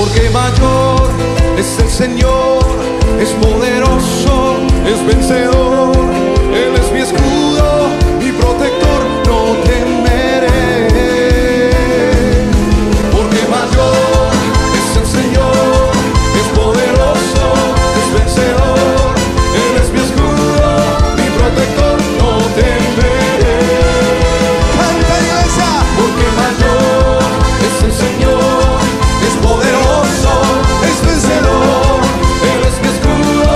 porque mayor es el Señor, es poderoso, es vencedor. Él es mi escudo, mi protector, no temeré. Porque mayor es el Señor, es poderoso, es vencedor. Él es mi escudo, mi protector, no temeré. Canta, iglesia. Porque mayor es el Señor, es poderoso, es vencedor. Él es mi escudo,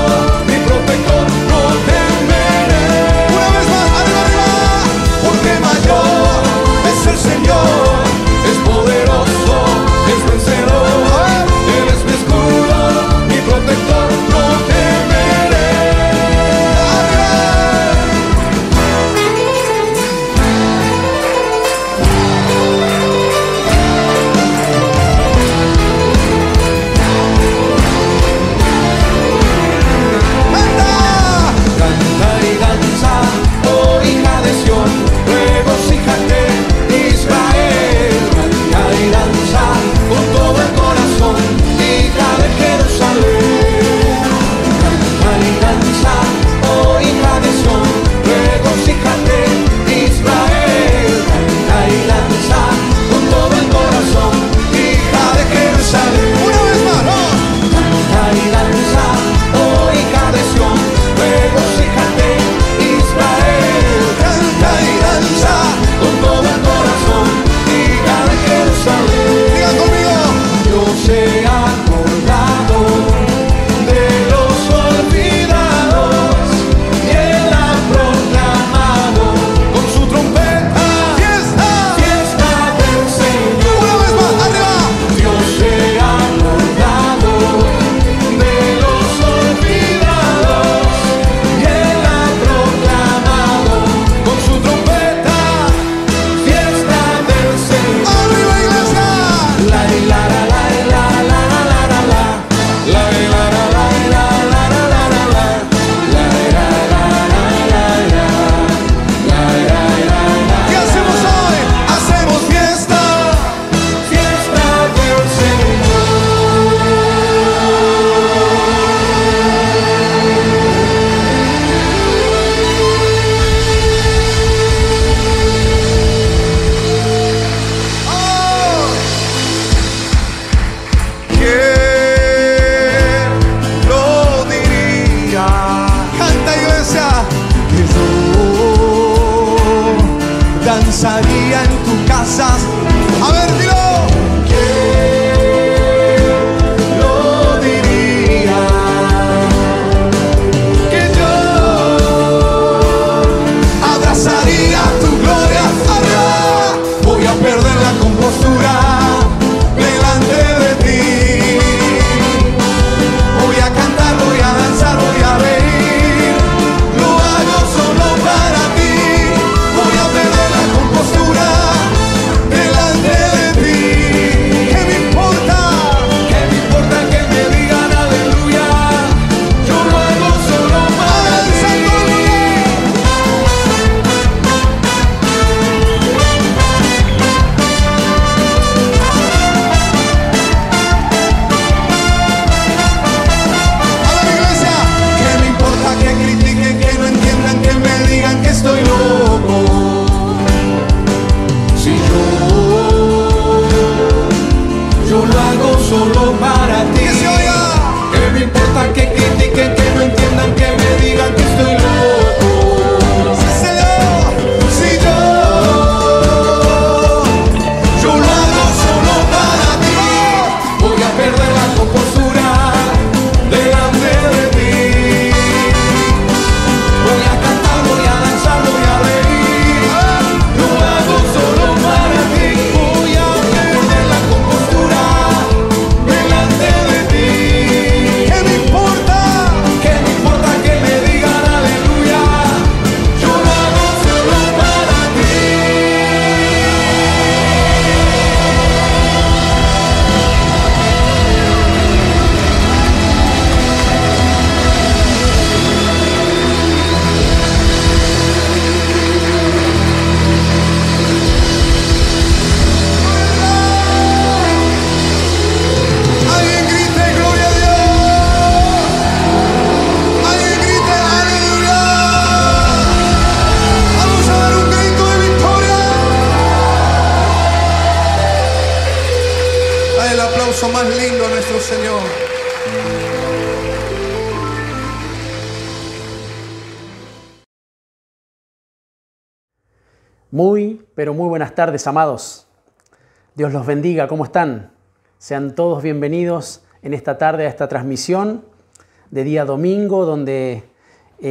mi protector, no temeré. Una vez más, arriba, arriba. Porque mayor es el Señor, es poderoso, es vencedor. Él es mi escudo, mi protector, no temeré. Canta y danza, oh hija de Sión, regocíjate, Israel. Canta y danza con todo el corazón, hija de Jerusalén. Canta y danza, oh hija de Sión, regocíjate, Israel. Canta y danza con todo el corazón, hija de Jerusalén. Una vez más, ¿no? Canta y danza, oh hija de Sión, regocíjate, Israel. Canta y danza con todo el corazón, hija de Jerusalén. Digan conmigo. Dios se ha acordado de los olvidados y Él ha proclamado con su trompeta Fiesta. fiesta del Señor. Una vez más, arriba. Dios se ha acordado de los olvidados y Él ha proclamado con su trompeta fiesta del Señor. Arriba, iglesia. La la la la la la la la la la la la la la la ¿Qué hacemos hoy? Hacemos fiesta. fiesta del Oh. ¿Quién lo diría? Canta, iglesia. Que yo danzaría en tu casa. A ver, dilo. ¿Quién lo diría? Que yo Abrazaría tu gloria. Arriba. voy a perder la compostura delante de ti. Voy a cantar, voy a danzar, voy a reír. Lo hago solo para ti. Voy a perder la compostura delante de ti. ¿Qué me importa? ¿Qué me importa que me digan aleluya? Yo lo hago solo para ti. A ver, iglesia. ¿Qué me importa que critiquen, que no entiendan, que me digan que estoy loco? Si yo lo hago solo para ti. Que se oiga. ¿Qué me importa que critiquen, que no entiendan, que me digan que estoy loco? Sí, Señor. Sí, Yo lo hago solo para ti. Voy a perder la compostura delante de ti. Voy a cantar, voy a danzar, voy a reír. Lo hago solo para ti. Voy a perder la compostura delante de Dale el aplauso más lindo a nuestro Señor. Muy, pero muy buenas tardes, amados. Dios los bendiga. ¿Cómo están? Sean todos bienvenidos en esta tarde a esta transmisión de día domingo, donde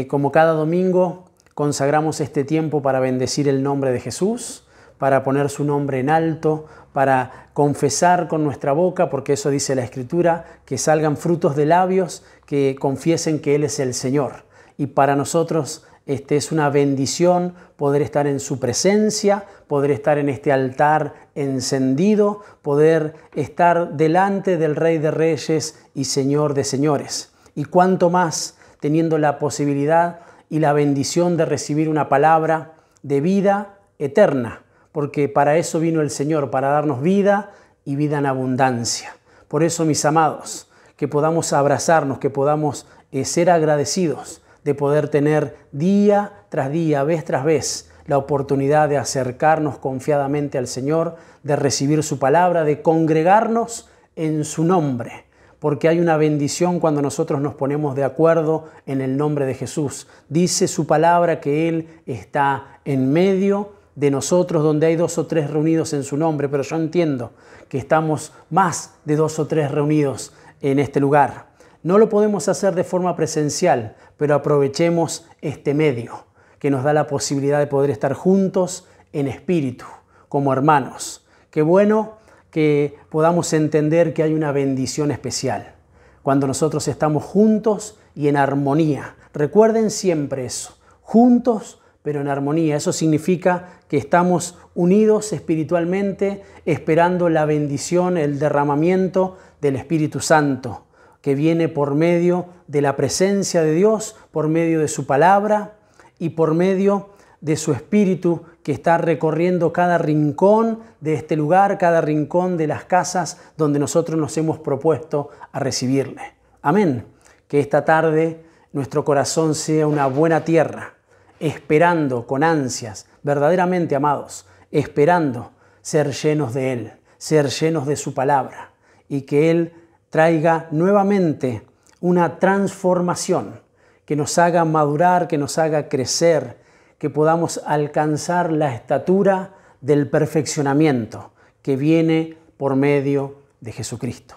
como cada domingo consagramos este tiempo para bendecir el nombre de Jesús, para poner su nombre en alto, para confesar con nuestra boca, porque eso dice la Escritura, que salgan frutos de labios que confiesen que Él es el Señor. Y para nosotros es una bendición poder estar en su presencia, poder estar en este altar encendido, poder estar delante del Rey de Reyes y Señor de Señores. Y cuánto más teniendo la posibilidad y la bendición de recibir una palabra de vida eterna, porque para eso vino el Señor, para darnos vida y vida en abundancia. Por eso, mis amados, que podamos abrazarnos, que podamos ser agradecidos de poder tener día tras día, vez tras vez, la oportunidad de acercarnos confiadamente al Señor, de recibir su palabra, de congregarnos en su nombre, porque hay una bendición cuando nosotros nos ponemos de acuerdo en el nombre de Jesús. Dice su palabra que Él está en medio de nosotros, donde hay 2 o 3 reunidos en su nombre, pero yo entiendo que estamos más de 2 o 3 reunidos en este lugar. No lo podemos hacer de forma presencial, pero aprovechemos este medio que nos da la posibilidad de poder estar juntos en espíritu, como hermanos. Qué bueno que podamos entender que hay una bendición especial cuando nosotros estamos juntos y en armonía. Recuerden siempre eso, juntos pero en armonía. Eso significa que estamos unidos espiritualmente, esperando la bendición, el derramamiento del Espíritu Santo, que viene por medio de la presencia de Dios, por medio de su palabra y por medio de su Espíritu que está recorriendo cada rincón de este lugar, cada rincón de las casas donde nosotros nos hemos propuesto a recibirle. Amén. Que esta tarde nuestro corazón sea una buena tierra, esperando con ansias, verdaderamente, amados, esperando ser llenos de Él, ser llenos de su palabra, y que Él traiga nuevamente una transformación que nos haga madurar, que nos haga crecer, que podamos alcanzar la estatura del perfeccionamiento que viene por medio de Jesucristo.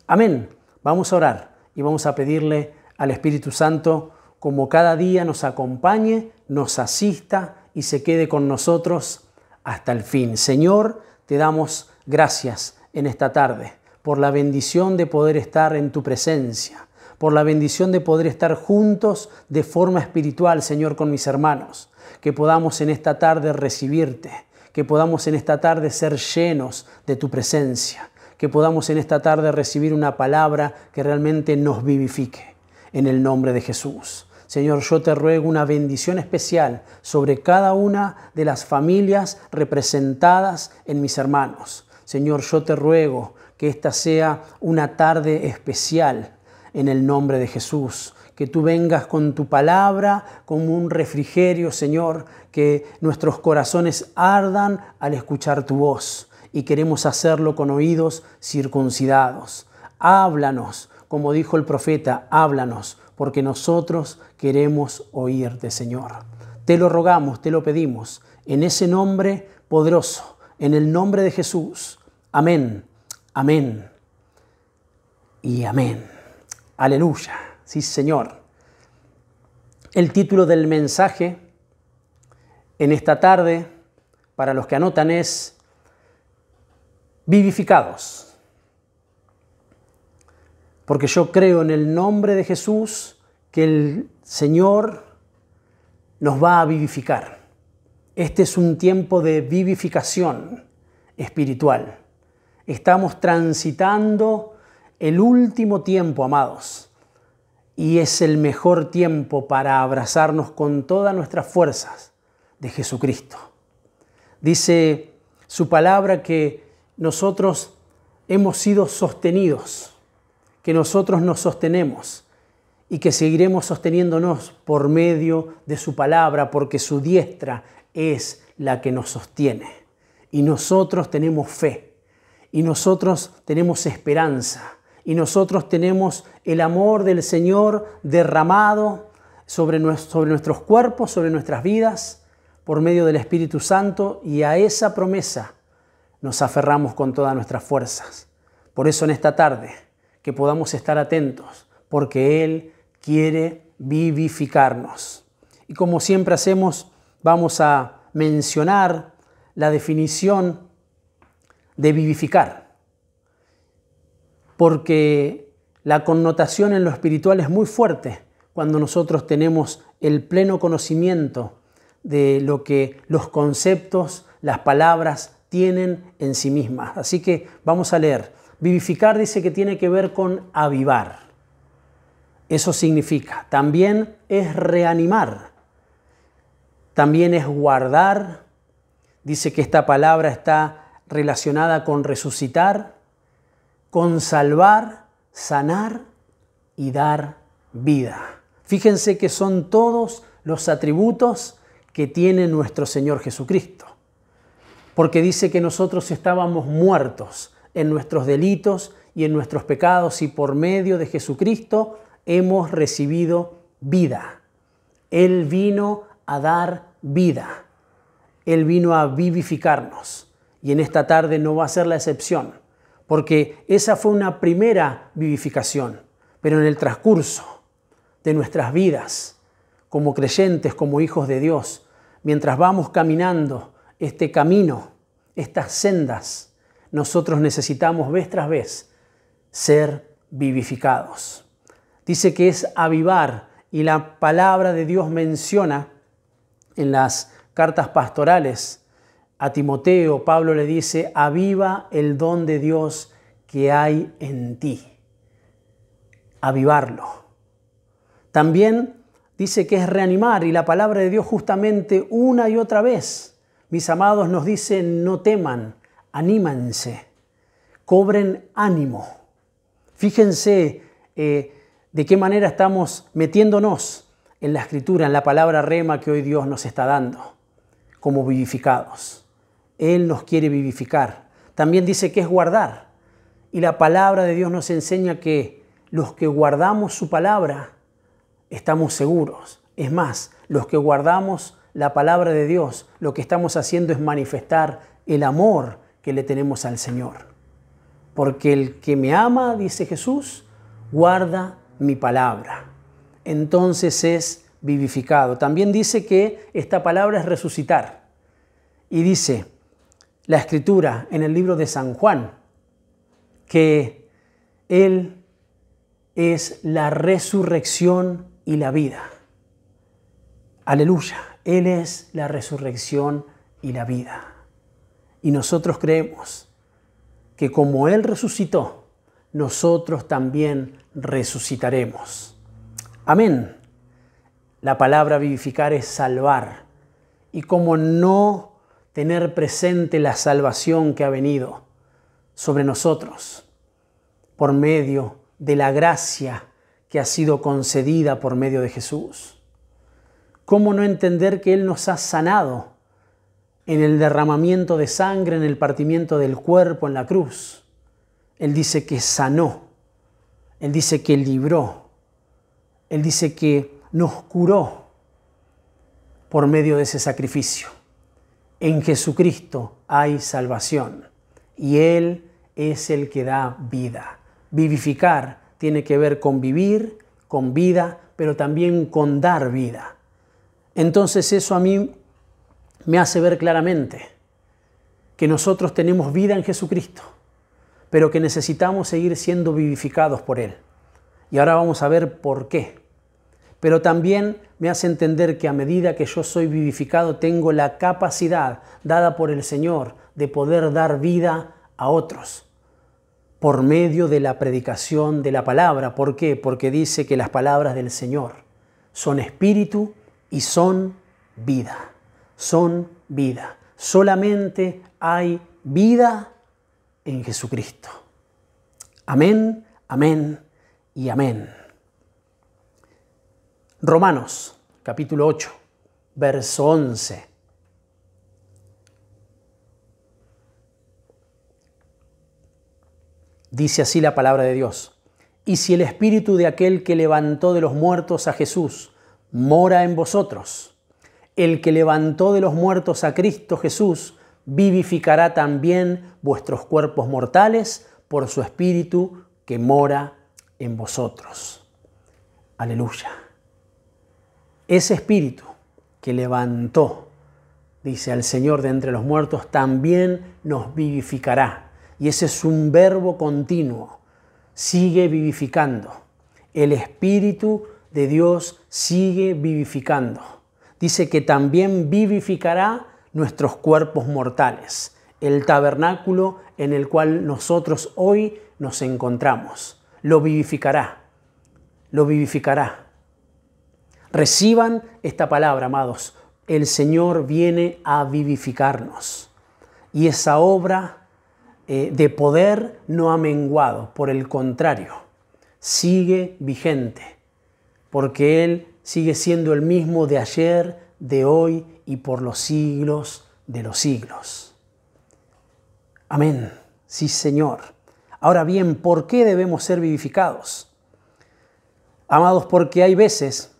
Amén. Vamos a orar y vamos a pedirle al Espíritu Santo, como cada día, nos acompañe, nos asista y se quede con nosotros hasta el fin. Señor, te damos gracias en esta tarde por la bendición de poder estar en tu presencia, por la bendición de poder estar juntos de forma espiritual, Señor, con mis hermanos. Que podamos en esta tarde recibirte, que podamos en esta tarde ser llenos de tu presencia, que podamos en esta tarde recibir una palabra que realmente nos vivifique. En el nombre de Jesús. Señor, yo te ruego una bendición especial sobre cada una de las familias representadas en mis hermanos. Señor, yo te ruego que esta sea una tarde especial en el nombre de Jesús. Que tú vengas con tu palabra como un refrigerio, Señor, que nuestros corazones ardan al escuchar tu voz y queremos hacerlo con oídos circuncidados. Háblanos, como dijo el profeta, háblanos, porque nosotros queremos oírte, Señor. Te lo rogamos, te lo pedimos, en ese nombre poderoso, en el nombre de Jesús. Amén, amén y amén. Aleluya. Sí, Señor. El título del mensaje en esta tarde, para los que anotan, es Vivificados. Porque yo creo en el nombre de Jesús que el Señor nos va a vivificar. Este es un tiempo de vivificación espiritual. Estamos transitando el último tiempo, amados. Y es el mejor tiempo para abrazarnos con todas nuestras fuerzas de Jesucristo. Dice su palabra que nosotros hemos sido sostenidos, que nosotros nos sostenemos y que seguiremos sosteniéndonos por medio de su palabra, porque su diestra es la que nos sostiene. Y nosotros tenemos fe y nosotros tenemos esperanza y nosotros tenemos el amor del Señor derramado sobre nuestros cuerpos, sobre nuestras vidas, por medio del Espíritu Santo, y a esa promesa nos aferramos con todas nuestras fuerzas. Por eso en esta tarde que podamos estar atentos, porque Él quiere vivificarnos. Y como siempre hacemos, vamos a mencionar la definición de vivificar, porque la connotación en lo espiritual es muy fuerte cuando nosotros tenemos el pleno conocimiento de lo que los conceptos, las palabras tienen en sí mismas. Así que vamos a leer. Vivificar dice que tiene que ver con avivar. Eso significa. También es reanimar. También es guardar. Dice que esta palabra está relacionada con resucitar, con salvar, sanar y dar vida. Fíjense que son todos los atributos que tiene nuestro Señor Jesucristo. Porque dice que nosotros estábamos muertos en nuestros delitos y en nuestros pecados, y por medio de Jesucristo hemos recibido vida. Él vino a dar vida. Él vino a vivificarnos. Y en esta tarde no va a ser la excepción, porque esa fue una primera vivificación. Pero en el transcurso de nuestras vidas, como creyentes, como hijos de Dios, mientras vamos caminando este camino, estas sendas, nosotros necesitamos vez tras vez ser vivificados. Dice que es avivar, y la palabra de Dios menciona en las cartas pastorales a Timoteo, Pablo le dice: aviva el don de Dios que hay en ti. Avivarlo. También dice que es reanimar, y la palabra de Dios justamente una y otra vez, mis amados, nos dice: no teman, anímense, cobren ánimo. Fíjense de qué manera estamos metiéndonos en la Escritura, en la palabra rema que hoy Dios nos está dando, como vivificados. Él nos quiere vivificar. También dice que es guardar, y la palabra de Dios nos enseña que los que guardamos su palabra estamos seguros. Es más, los que guardamos la palabra de Dios, lo que estamos haciendo es manifestar el amor que le tenemos al Señor. Porque el que me ama, dice Jesús, guarda mi palabra. Entonces es vivificado. También dice que esta palabra es resucitar. Y dice la Escritura en el libro de San Juan que Él es la resurrección y la vida. Aleluya. Él es la resurrección y la vida. Y nosotros creemos que como Él resucitó, nosotros también resucitaremos. Amén. La palabra vivificar es salvar. Y como no tener presente la salvación que ha venido sobre nosotros por medio de la gracia que ha sido concedida por medio de Jesús. ¿Cómo no entender que Él nos ha sanado en el derramamiento de sangre, en el partimiento del cuerpo, en la cruz? Él dice que sanó, Él dice que libró, Él dice que nos curó por medio de ese sacrificio. En Jesucristo hay salvación y Él es el que da vida. Vivificar tiene que ver con vivir, con vida, pero también con dar vida. Entonces eso a mí me hace ver claramente que nosotros tenemos vida en Jesucristo, pero que necesitamos seguir siendo vivificados por Él. Y ahora vamos a ver por qué. Pero también me hace entender que a medida que yo soy vivificado, tengo la capacidad dada por el Señor de poder dar vida a otros por medio de la predicación de la palabra. ¿Por qué? Porque dice que las palabras del Señor son espíritu y son vida. Son vida. Solamente hay vida en Jesucristo. Amén, amén y amén. Romanos, capítulo 8, verso 11. Dice así la palabra de Dios. Y si el espíritu de aquel que levantó de los muertos a Jesús mora en vosotros, el que levantó de los muertos a Cristo Jesús vivificará también vuestros cuerpos mortales por su espíritu que mora en vosotros. Aleluya. Ese espíritu que levantó, dice al Señor de entre los muertos, también nos vivificará. Y ese es un verbo continuo. Sigue vivificando. El Espíritu de Dios sigue vivificando. Dice que también vivificará nuestros cuerpos mortales, el tabernáculo en el cual nosotros hoy nos encontramos. Lo vivificará. Lo vivificará. Reciban esta palabra, amados. El Señor viene a vivificarnos. Y esa obra de poder no ha menguado, por el contrario, sigue vigente, porque Él sigue siendo el mismo de ayer, de hoy y por los siglos de los siglos. Amén. Sí, Señor. Ahora bien, ¿por qué debemos ser vivificados? Amados, porque hay veces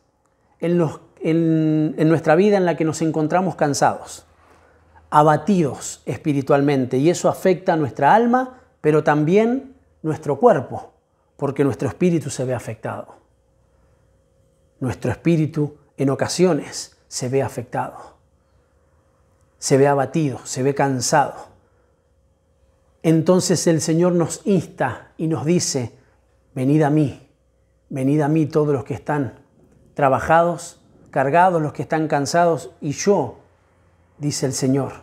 en nuestra vida en la que nos encontramos cansados, abatidos espiritualmente, y eso afecta a nuestra alma, pero también nuestro cuerpo, porque nuestro espíritu se ve afectado. Nuestro espíritu en ocasiones se ve afectado, se ve abatido, se ve cansado. Entonces el Señor nos insta y nos dice, venid a mí todos los que están trabajados, cargados, los que están cansados, y yo, dice el Señor,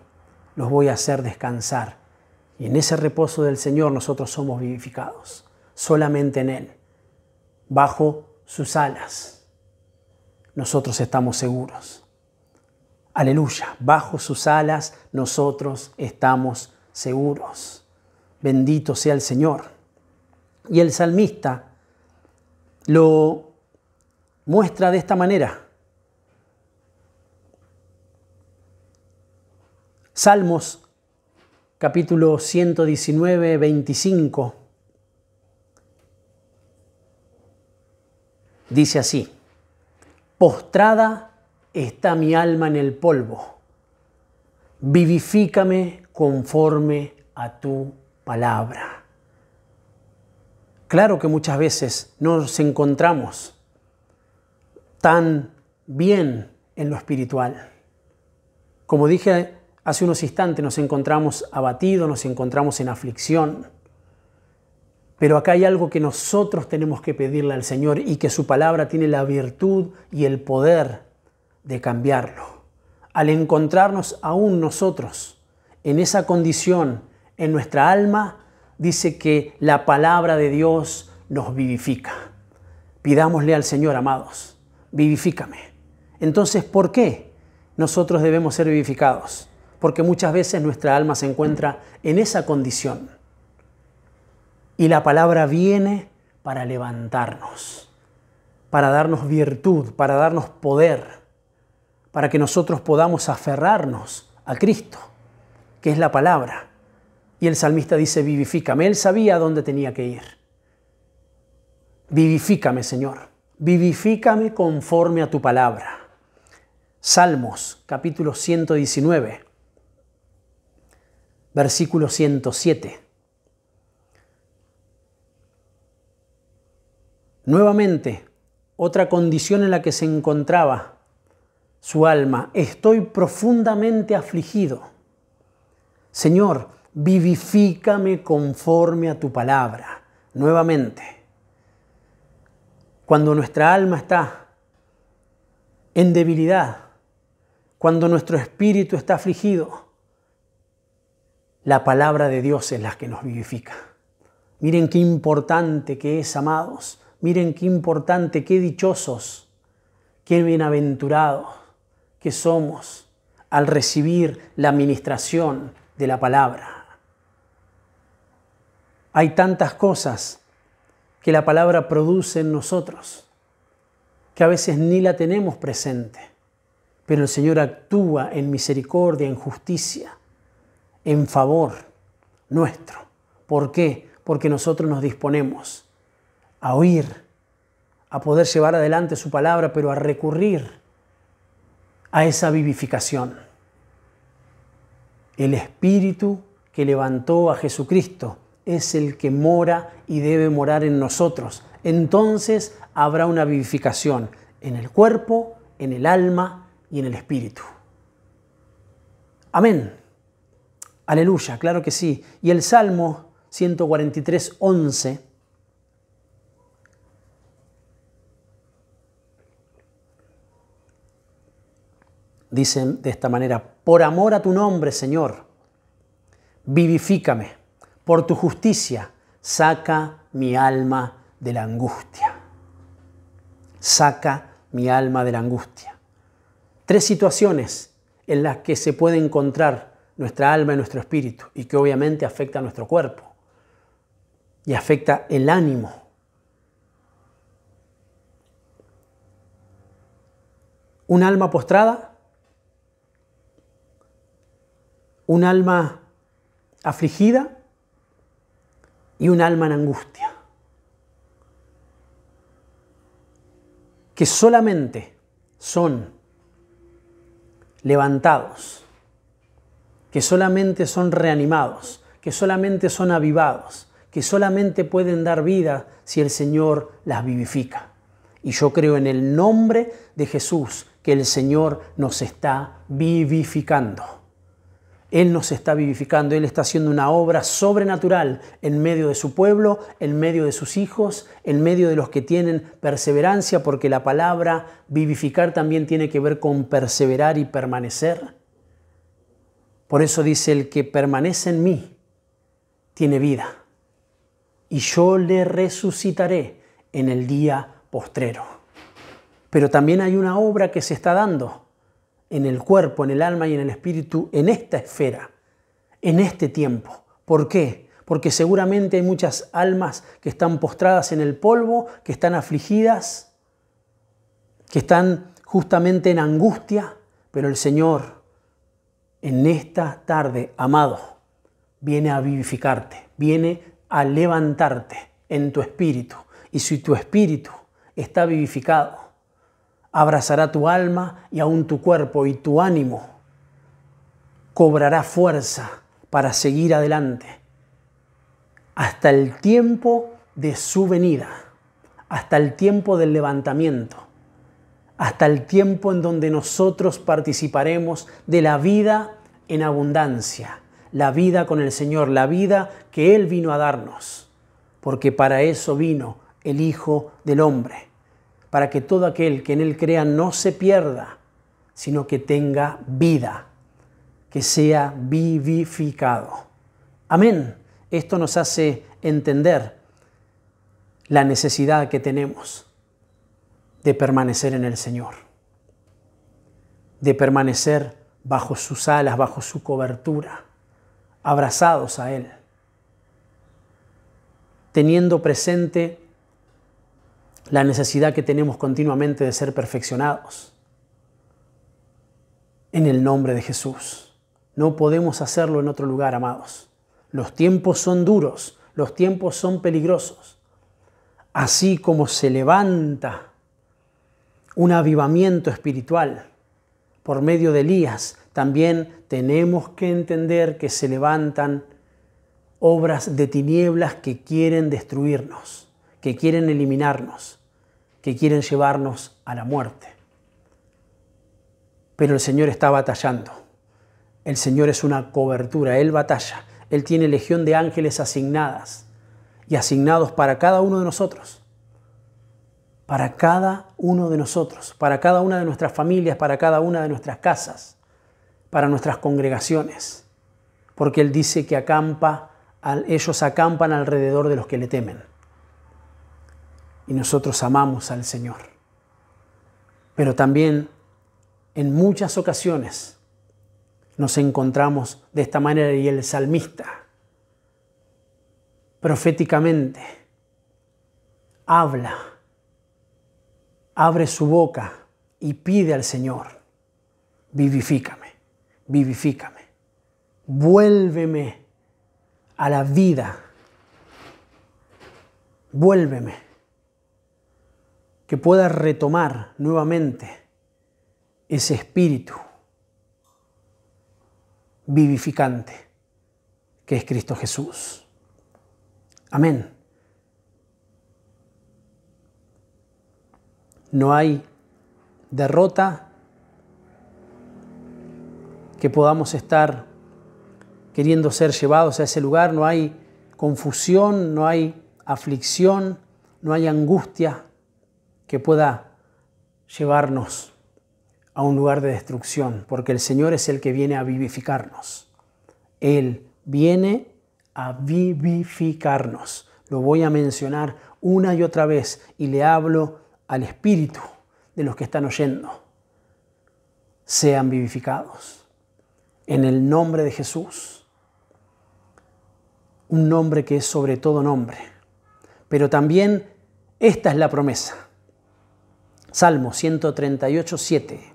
los voy a hacer descansar. Y en ese reposo del Señor nosotros somos vivificados. Solamente en Él, bajo sus alas, nosotros estamos seguros. Aleluya, bajo sus alas nosotros estamos seguros. Bendito sea el Señor. Y el salmista lo muestra de esta manera. Salmos, capítulo 119, 25, dice así: postrada está mi alma en el polvo, vivifícame conforme a tu palabra. Claro que muchas veces nos encontramos tan bien en lo espiritual. Como dije hace unos instantes, nos encontramos abatidos, nos encontramos en aflicción. Pero acá hay algo que nosotros tenemos que pedirle al Señor y que su palabra tiene la virtud y el poder de cambiarlo. Al encontrarnos aún nosotros en esa condición, en nuestra alma, dice que la palabra de Dios nos vivifica. Pidámosle al Señor, amados, vivifícame. Entonces, ¿por qué nosotros debemos ser vivificados? Porque muchas veces nuestra alma se encuentra en esa condición. Y la palabra viene para levantarnos, para darnos virtud, para darnos poder, para que nosotros podamos aferrarnos a Cristo, que es la palabra. Y el salmista dice, vivifícame. Él sabía dónde tenía que ir. Vivifícame, Señor. Vivifícame conforme a tu palabra. Salmos, capítulo 119, versículo 107. Nuevamente, otra condición en la que se encontraba su alma. Estoy profundamente afligido. Señor, vivifícame conforme a tu palabra. Nuevamente, cuando nuestra alma está en debilidad, cuando nuestro espíritu está afligido, la palabra de Dios es la que nos vivifica. Miren qué importante que es, amados. Miren qué importante, qué dichosos, qué bienaventurados que somos al recibir la ministración de la palabra. Hay tantas cosas que la palabra produce en nosotros que a veces ni la tenemos presente, pero el Señor actúa en misericordia, en justicia, en favor nuestro. ¿Por qué? porque nosotros nos disponemos a oír, a poder llevar adelante su palabra, pero a recurrir a esa vivificación. El Espíritu que levantó a Jesucristo es el que mora y debe morar en nosotros. Entonces habrá una vivificación en el cuerpo, en el alma y en el espíritu. Amén. Aleluya, claro que sí. Y el Salmo 143:11 dice de esta manera: por amor a tu nombre, Señor, vivifícame. Por tu justicia, saca mi alma de la angustia. Saca mi alma de la angustia. 3 situaciones en las que se puede encontrar nuestra alma y nuestro espíritu y que obviamente afecta a nuestro cuerpo y afecta el ánimo. Un alma postrada, un alma afligida y un alma en angustia, que solamente son levantados, que solamente son reanimados, que solamente son avivados, que solamente pueden dar vida si el Señor las vivifica. Y yo creo en el nombre de Jesús que el Señor nos está vivificando. Él nos está vivificando, Él está haciendo una obra sobrenatural en medio de su pueblo, en medio de sus hijos, en medio de los que tienen perseverancia, porque la palabra vivificar también tiene que ver con perseverar y permanecer. Por eso dice: el que permanece en mí tiene vida, y yo le resucitaré en el día postrero. Pero también hay una obra que se está dando en el cuerpo, en el alma y en el espíritu, en esta esfera, en este tiempo. ¿Por qué? Porque seguramente hay muchas almas que están postradas en el polvo, que están afligidas, que están justamente en angustia, pero el Señor en esta tarde, amado, viene a vivificarte, viene a levantarte en tu espíritu. Y si tu espíritu está vivificado, abrazará tu alma y aún tu cuerpo, y tu ánimo cobrará fuerza para seguir adelante hasta el tiempo de su venida, hasta el tiempo del levantamiento, hasta el tiempo en donde nosotros participaremos de la vida en abundancia, la vida con el Señor, la vida que Él vino a darnos, porque para eso vino el Hijo del Hombre, para que todo aquel que en Él crea no se pierda, sino que tenga vida, que sea vivificado. Amén. Esto nos hace entender la necesidad que tenemos de permanecer en el Señor, de permanecer bajo sus alas, bajo su cobertura, abrazados a Él, teniendo presente la necesidad que tenemos continuamente de ser perfeccionados. En el nombre de Jesús. No podemos hacerlo en otro lugar, amados. Los tiempos son duros, los tiempos son peligrosos. Así como se levanta un avivamiento espiritual por medio de Elías, también tenemos que entender que se levantan obras de tinieblas que quieren destruirnos, que quieren eliminarnos, que quieren llevarnos a la muerte. Pero el Señor está batallando. El Señor es una cobertura, Él batalla. Él tiene legión de ángeles asignadas y asignados para cada uno de nosotros. Para cada uno de nosotros, para cada una de nuestras familias, para cada una de nuestras casas, para nuestras congregaciones. Porque Él dice que ellos acampan alrededor de los que le temen. Y nosotros amamos al Señor. Pero también en muchas ocasiones nos encontramos de esta manera, y el salmista proféticamente abre su boca y pide al Señor: vivifícame, vivifícame, vuélveme a la vida Vuélveme, que pueda retomar nuevamente ese espíritu vivificante que es Cristo Jesús. Amén. No hay derrota que podamos estar queriendo ser llevados a ese lugar. No hay confusión, no hay aflicción, no hay angustia que pueda llevarnos a un lugar de destrucción, porque el Señor es el que viene a vivificarnos. Él viene a vivificarnos. Lo voy a mencionar una y otra vez y le hablo al espíritu de los que están oyendo. Sean vivificados en el nombre de Jesús. Un nombre que es sobre todo nombre. Pero también esta es la promesa. Salmo 138, 7.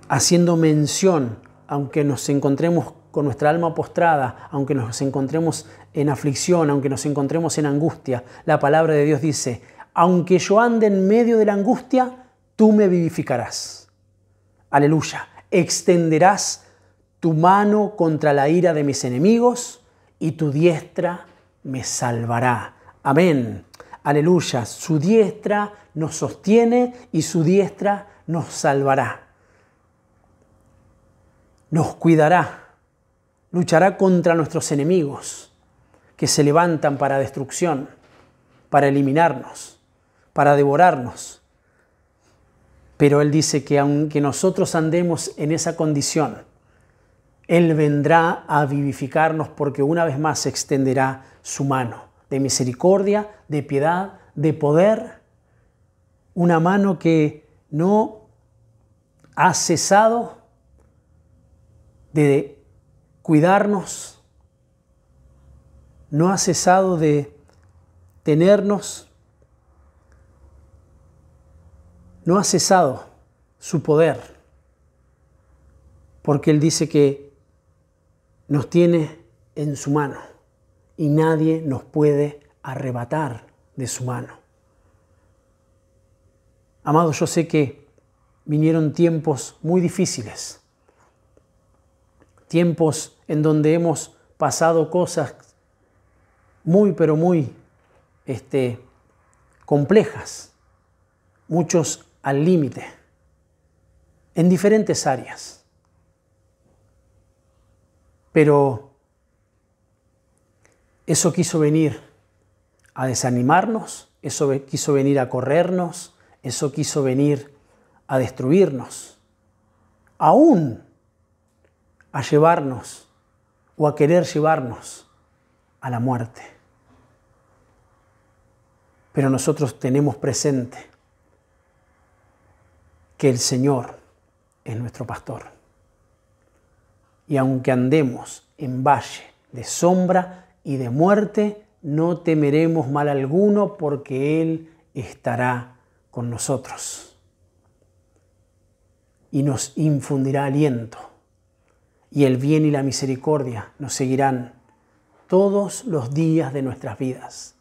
Haciendo mención, aunque nos encontremos con nuestra alma postrada, aunque nos encontremos en aflicción, aunque nos encontremos en angustia, la palabra de Dios dice, aunque yo ande en medio de la angustia, tú me vivificarás. Aleluya. Extenderás tu mano contra la ira de mis enemigos y tu diestra me salvará. Amén. Aleluya. Su diestra nos sostiene y su diestra nos salvará. Nos cuidará, luchará contra nuestros enemigos que se levantan para destrucción, para eliminarnos, para devorarnos. Pero Él dice que aunque nosotros andemos en esa condición, Él vendrá a vivificarnos porque una vez más extenderá su mano de misericordia, de piedad, de poder. Una mano que no ha cesado de cuidarnos, no ha cesado de tenernos, no ha cesado su poder, porque Él dice que nos tiene en su mano y nadie nos puede arrebatar de su mano. Amados, yo sé que vinieron tiempos muy difíciles, tiempos en donde hemos pasado cosas muy, pero muy complejas, muchos al límite, en diferentes áreas. Pero eso quiso venir a desanimarnos, eso quiso venir a corrernos, eso quiso venir a destruirnos, aún a llevarnos o a querer llevarnos a la muerte. Pero nosotros tenemos presente que el Señor es nuestro pastor. Y aunque andemos en valle de sombra y de muerte, no temeremos mal alguno porque Él estará con nosotros y nos infundirá aliento. Y el bien y la misericordia nos seguirán todos los días de nuestras vidas.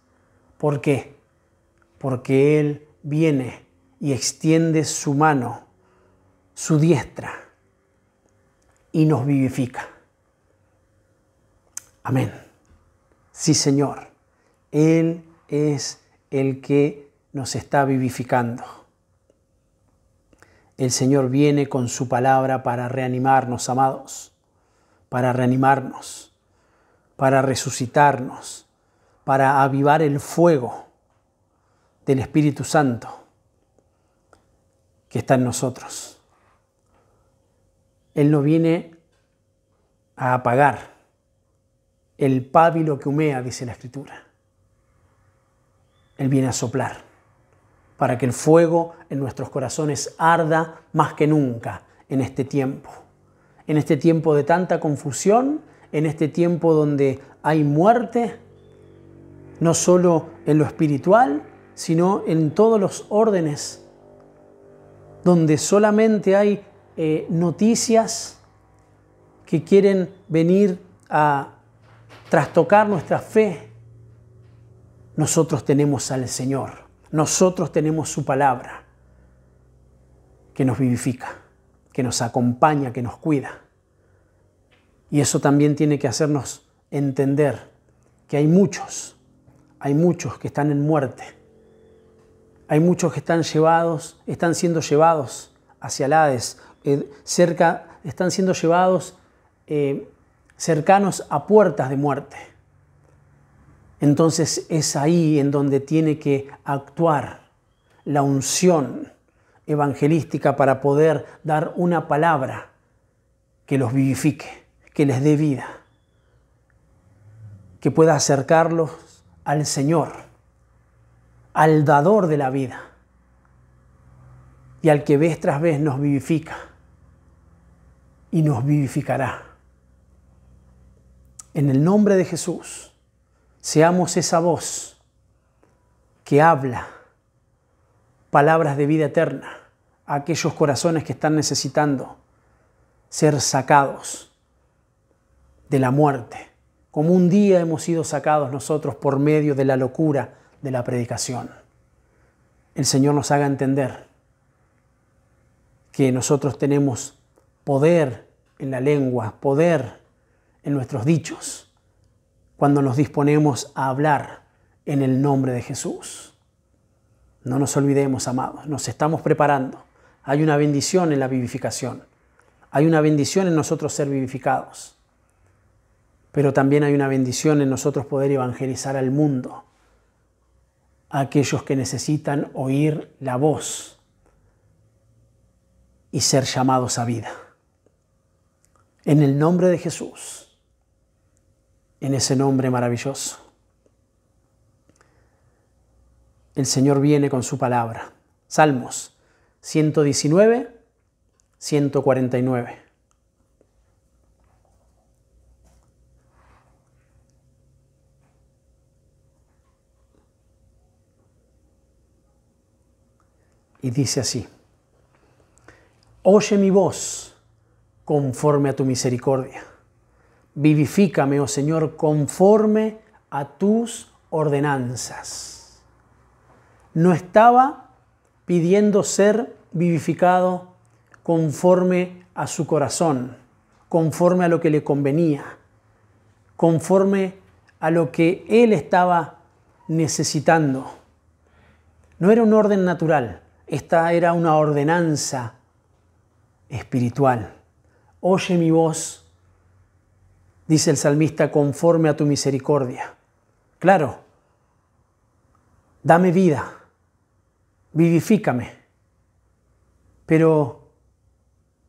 ¿Por qué? Porque Él viene y extiende su mano, su diestra, y nos vivifica. Amén. Sí, Señor. Él es el que nos está vivificando. El Señor viene con su palabra para reanimarnos, amados. Para reanimarnos, para resucitarnos, para avivar el fuego del Espíritu Santo que está en nosotros. Él no viene a apagar el pábilo que humea, dice la Escritura. Él viene a soplar para que el fuego en nuestros corazones arda más que nunca en este tiempo. En este tiempo de tanta confusión, en este tiempo donde hay muerte, no solo en lo espiritual, sino en todos los órdenes, donde solamente hay noticias que quieren venir a trastocar nuestra fe, nosotros tenemos al Señor. Nosotros tenemos su palabra que nos vivifica, que nos acompaña, que nos cuida. Y eso también tiene que hacernos entender que hay muchos que están en muerte. Hay muchos que están siendo llevados hacia el Hades, están siendo llevados cercanos a puertas de muerte. Entonces es ahí en donde tiene que actuar la unción evangelística para poder dar una palabra que los vivifique, que les dé vida, que pueda acercarlos al Señor, al dador de la vida y al que vez tras vez nos vivifica y nos vivificará. En el nombre de Jesús, seamos esa voz que habla palabras de vida eterna a aquellos corazones que están necesitando ser sacados de la muerte, como un día hemos sido sacados nosotros por medio de la locura de la predicación. El Señor nos haga entender que nosotros tenemos poder en la lengua, poder en nuestros dichos, cuando nos disponemos a hablar en el nombre de Jesús. No nos olvidemos, amados, nos estamos preparando. Hay una bendición en la vivificación. Hay una bendición en nosotros ser vivificados. Pero también hay una bendición en nosotros poder evangelizar al mundo, a aquellos que necesitan oír la voz y ser llamados a vida. En el nombre de Jesús, en ese nombre maravilloso, el Señor viene con su palabra. Salmos 119, 149. Y dice así: oye mi voz conforme a tu misericordia. Vivifícame, oh Señor, conforme a tus ordenanzas. No estaba pidiendo ser vivificado conforme a su corazón, conforme a lo que le convenía, conforme a lo que él estaba necesitando. No era un orden natural, esta era una ordenanza espiritual. Oye mi voz, dice el salmista, conforme a tu misericordia. Claro, dame vida, vivifícame, pero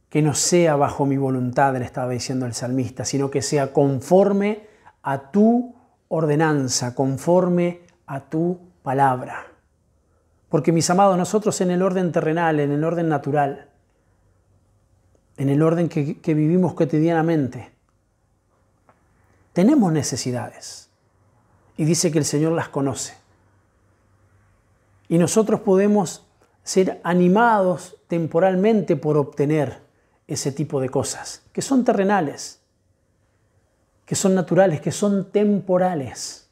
que no sea bajo mi voluntad, le estaba diciendo el salmista, sino que sea conforme a tu ordenanza, conforme a tu palabra. Porque, mis amados, nosotros en el orden terrenal, en el orden natural, en el orden que vivimos cotidianamente, tenemos necesidades. Y dice que el Señor las conoce. Y nosotros podemos ser animados temporalmente por obtener ese tipo de cosas, que son terrenales, que son naturales, que son temporales,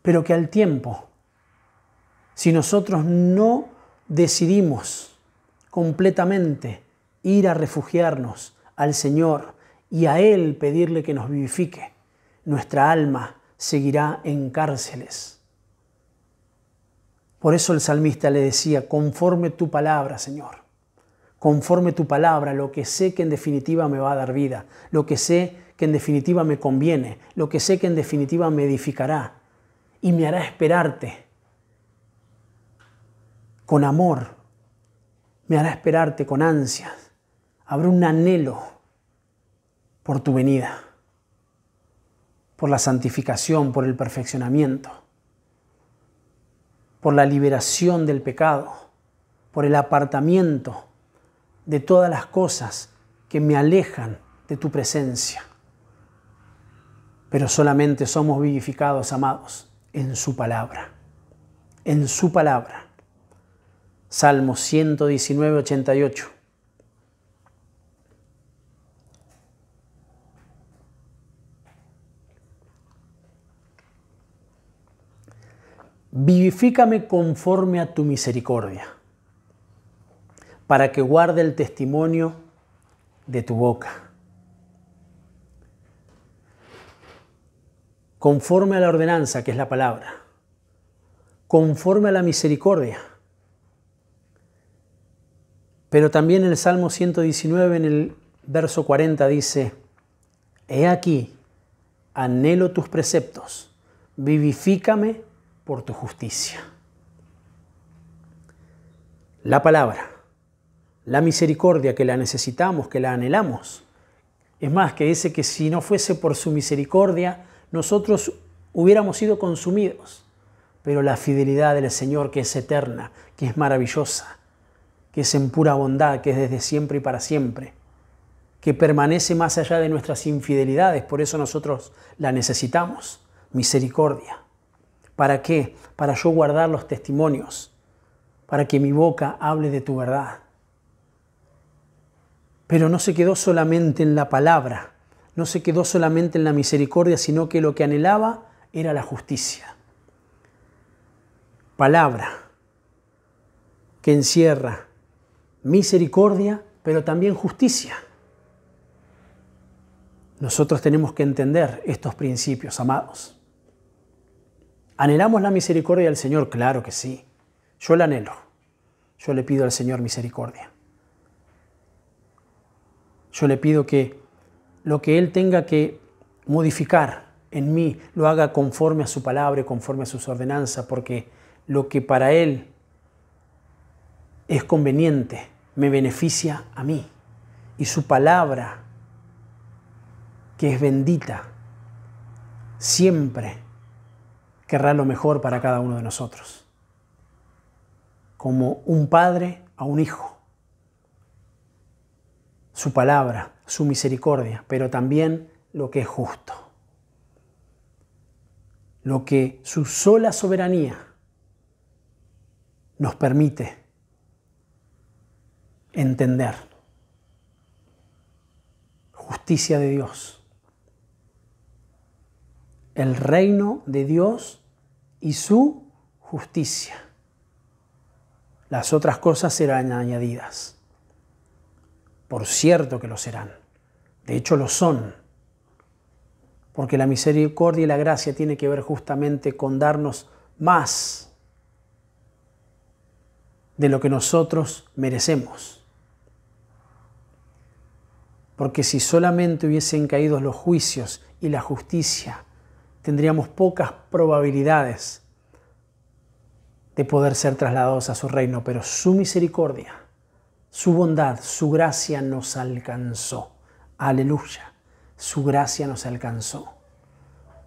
pero que al tiempo, si nosotros no decidimos completamente ir a refugiarnos al Señor y a Él pedirle que nos vivifique, nuestra alma seguirá en cárceles. Por eso el salmista le decía: conforme tu palabra, Señor, conforme tu palabra, lo que sé que en definitiva me va a dar vida, lo que sé que en definitiva me conviene, lo que sé que en definitiva me edificará y me hará esperarte con amor, me hará esperarte con ansias. Habrá un anhelo por tu venida, por la santificación, por el perfeccionamiento, por la liberación del pecado, por el apartamiento de todas las cosas que me alejan de tu presencia. Pero solamente somos vivificados, amados, en su palabra. En su palabra. Salmo 119, 88. Vivifícame conforme a tu misericordia, para que guarde el testimonio de tu boca. Conforme a la ordenanza, que es la palabra. Conforme a la misericordia. Pero también en el Salmo 119, en el verso 40, dice: He aquí, anhelo tus preceptos, vivifícame por tu justicia. La palabra, la misericordia, que la necesitamos, que la anhelamos. Es más, que dice que si no fuese por su misericordia, nosotros hubiéramos sido consumidos. Pero la fidelidad del Señor, que es eterna, que es maravillosa, que es en pura bondad, que es desde siempre y para siempre, que permanece más allá de nuestras infidelidades, por eso nosotros la necesitamos. Misericordia. ¿Para qué? Para yo guardar los testimonios, para que mi boca hable de tu verdad. Pero no se quedó solamente en la palabra, no se quedó solamente en la misericordia, sino que lo que anhelaba era la justicia. Palabra que encierra misericordia, pero también justicia. Nosotros tenemos que entender estos principios, amados. ¿Anhelamos la misericordia del Señor? Claro que sí. Yo la anhelo. Yo le pido al Señor misericordia. Yo le pido que lo que Él tenga que modificar en mí lo haga conforme a su palabra y conforme a sus ordenanzas, porque lo que para Él es conveniente me beneficia a mí. Y su palabra, que es bendita, siempre querrá lo mejor para cada uno de nosotros. Como un padre a un hijo. Su palabra, su misericordia, pero también lo que es justo. Lo que su sola soberanía nos permite entender. Justicia de Dios. El reino de Dios y su justicia. Las otras cosas serán añadidas. Por cierto que lo serán. De hecho lo son. Porque la misericordia y la gracia tiene que ver justamente con darnos más de lo que nosotros merecemos. Porque si solamente hubiesen caído los juicios y la justicia, tendríamos pocas probabilidades de poder ser trasladados a su reino, pero su misericordia, su bondad, su gracia nos alcanzó. Aleluya, su gracia nos alcanzó.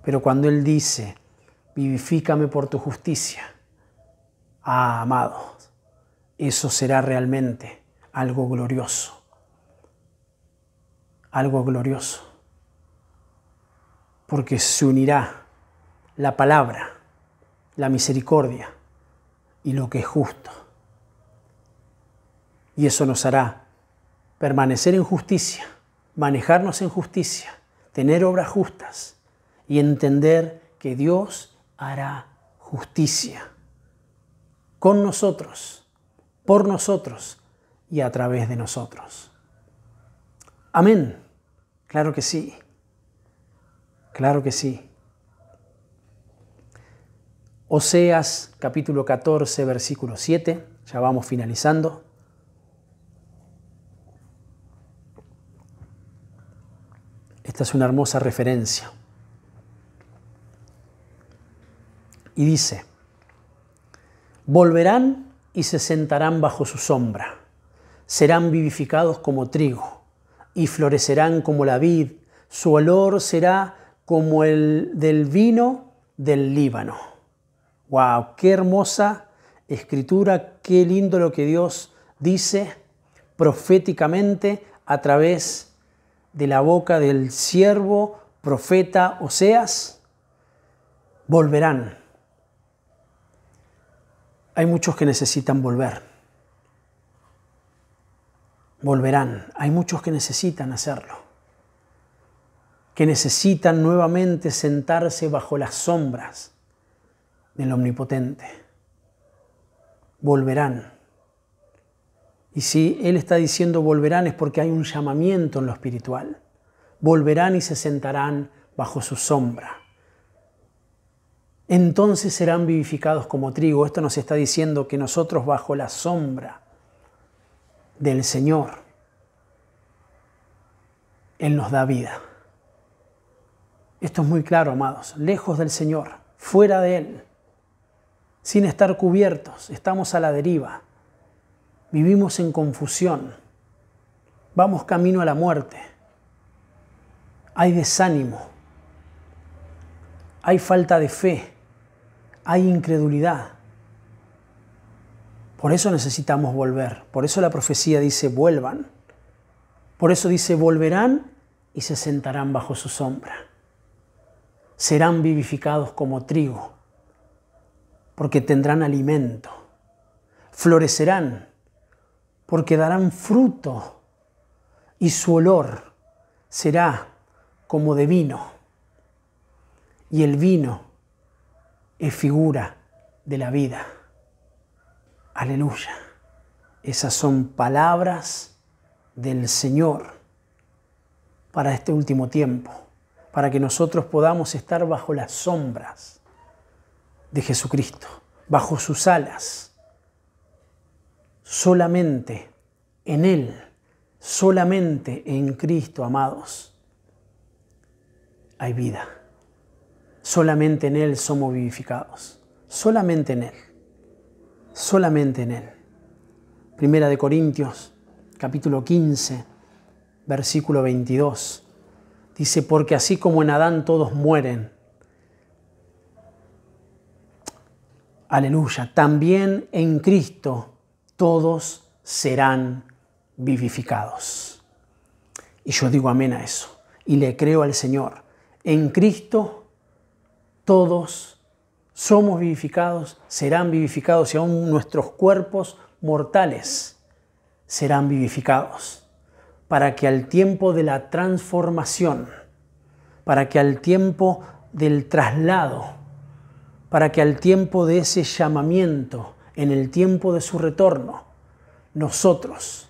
Pero cuando Él dice, vivifícame por tu justicia, amados, eso será realmente algo glorioso. Algo glorioso. Porque se unirá la palabra, la misericordia y lo que es justo. Y eso nos hará permanecer en justicia, manejarnos en justicia, tener obras justas y entender que Dios hará justicia con nosotros, por nosotros y a través de nosotros. Amén. Claro que sí. Claro que sí. Oseas capítulo 14, versículo 7. Ya vamos finalizando. Esta es una hermosa referencia. Y dice, volverán y se sentarán bajo su sombra. Serán vivificados como trigo y florecerán como la vid. Su olor será como el del vino del Líbano. ¡Wow! ¡Qué hermosa escritura! ¡Qué lindo lo que Dios dice proféticamente a través de la boca del siervo profeta Oseas! Volverán. Hay muchos que necesitan volver. Volverán. Hay muchos que necesitan hacerlo. Que necesitan nuevamente sentarse bajo las sombras del Omnipotente. Volverán. Y si Él está diciendo volverán es porque hay un llamamiento en lo espiritual. Volverán y se sentarán bajo su sombra. Entonces serán vivificados como trigo. Esto nos está diciendo que nosotros bajo la sombra del Señor, Él nos da vida. Esto es muy claro, amados. Lejos del Señor, fuera de Él, sin estar cubiertos, estamos a la deriva. Vivimos en confusión. Vamos camino a la muerte. Hay desánimo. Hay falta de fe. Hay incredulidad. Por eso necesitamos volver. Por eso la profecía dice vuelvan. Por eso dice volverán y se sentarán bajo su sombra. Serán vivificados como trigo, porque tendrán alimento. Florecerán, porque darán fruto, y su olor será como de vino. Y el vino es figura de la vida. Aleluya. Esas son palabras del Señor para este último tiempo, para que nosotros podamos estar bajo las sombras de Jesucristo, bajo sus alas. Solamente en Él, solamente en Cristo, amados, hay vida. Solamente en Él somos vivificados. Solamente en Él. Solamente en Él. Primera de Corintios, capítulo 15, versículo 22. Dice, porque así como en Adán todos mueren, aleluya, también en Cristo todos serán vivificados. Y yo digo amén a eso. Y le creo al Señor. En Cristo todos somos vivificados, serán vivificados y aún nuestros cuerpos mortales serán vivificados. Para que al tiempo de la transformación, para que al tiempo del traslado, para que al tiempo de ese llamamiento, en el tiempo de su retorno, nosotros,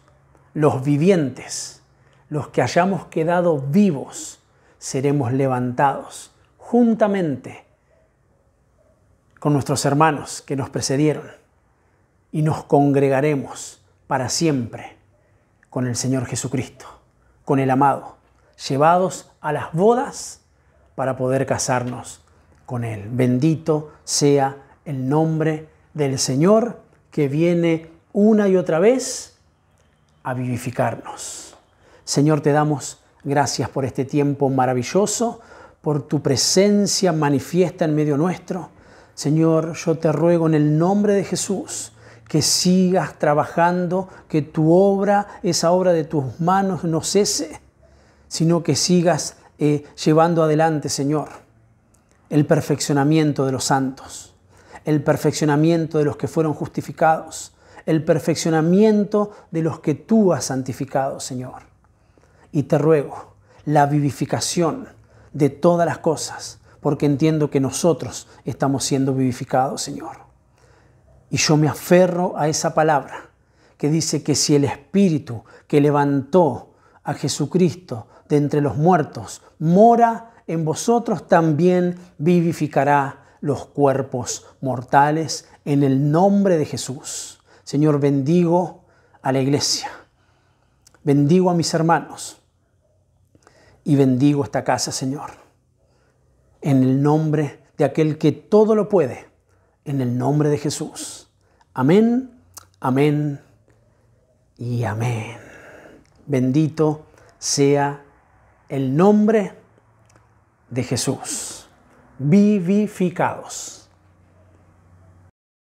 los vivientes, los que hayamos quedado vivos, seremos levantados juntamente con nuestros hermanos que nos precedieron y nos congregaremos para siempre con el Señor Jesucristo, con el amado, llevados a las bodas para poder casarnos con Él. Bendito sea el nombre del Señor que viene una y otra vez a vivificarnos. Señor, te damos gracias por este tiempo maravilloso, por tu presencia manifiesta en medio nuestro. Señor, yo te ruego en el nombre de Jesús que sigas trabajando, que tu obra, esa obra de tus manos no cese, sino que sigas llevando adelante, Señor, el perfeccionamiento de los santos, el perfeccionamiento de los que fueron justificados, el perfeccionamiento de los que tú has santificado, Señor. Y te ruego la vivificación de todas las cosas, porque entiendo que nosotros estamos siendo vivificados, Señor. Y yo me aferro a esa palabra que dice que si el Espíritu que levantó a Jesucristo de entre los muertos mora en vosotros, también vivificará los cuerpos mortales en el nombre de Jesús. Señor, bendigo a la iglesia, bendigo a mis hermanos y bendigo esta casa, Señor, en el nombre de aquel que todo lo puede, en el nombre de Jesús. Amén, amén y amén. Bendito sea el nombre de Jesús. Vivificados.